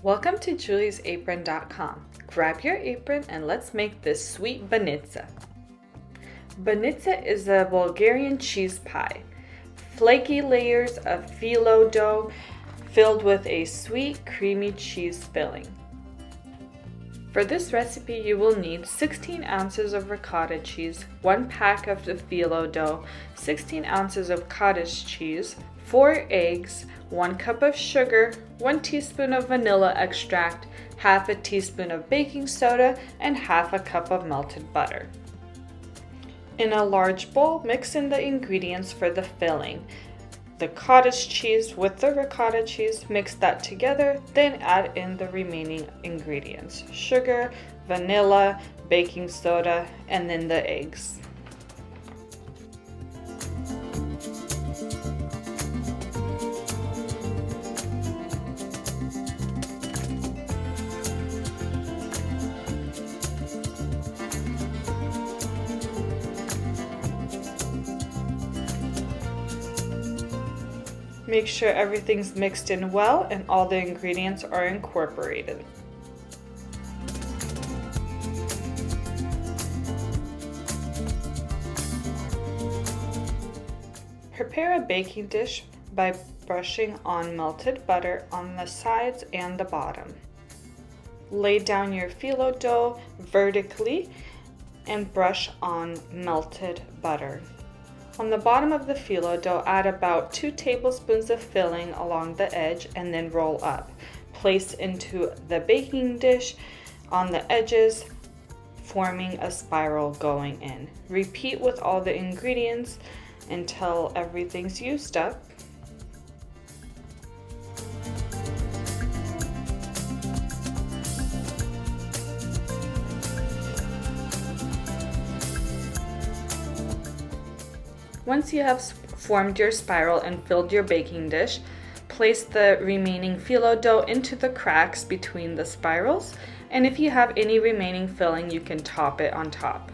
Welcome to juliesapron.com. Grab your apron and let's make this sweet banitsa. Banitsa is a Bulgarian cheese pie. Flaky layers of phyllo dough filled with a sweet, creamy cheese filling. For this recipe, you will need 16 ounces of ricotta cheese, 1 pack of the phyllo dough, 16 ounces of cottage cheese, 4 eggs, 1 cup of sugar, 1 teaspoon of vanilla extract, half a teaspoon of baking soda, and half a cup of melted butter. In a large bowl, mix in the ingredients for the filling. The cottage cheese with the ricotta cheese, mix that together, then add in the remaining ingredients: sugar, vanilla, baking soda, and then the eggs. Make sure everything's mixed in well and all the ingredients are incorporated. Prepare a baking dish by brushing on melted butter on the sides and the bottom. Lay down your phyllo dough vertically and brush on melted butter. On the bottom of the phyllo dough, add about 2 tablespoons of filling along the edge and then roll up. Place into the baking dish on the edges, forming a spiral going in. Repeat with all the ingredients until everything's used up. Once you have formed your spiral and filled your baking dish, place the remaining phyllo dough into the cracks between the spirals, and if you have any remaining filling, you can top it on top.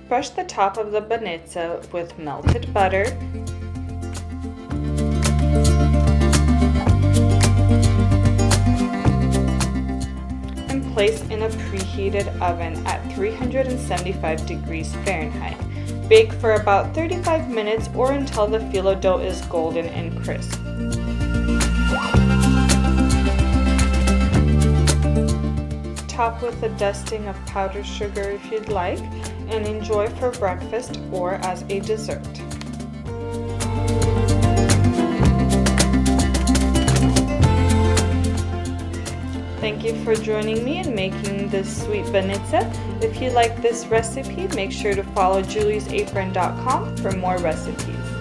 Brush the top of the banitsa with melted butter. Place in a preheated oven at 375 degrees Fahrenheit. Bake for about 35 minutes or until the phyllo dough is golden and crisp. Top with a dusting of powdered sugar if you'd like, and enjoy for breakfast or as a dessert. Thank you for joining me in making this sweet banitsa. If you like this recipe, make sure to follow juliesapron.com for more recipes.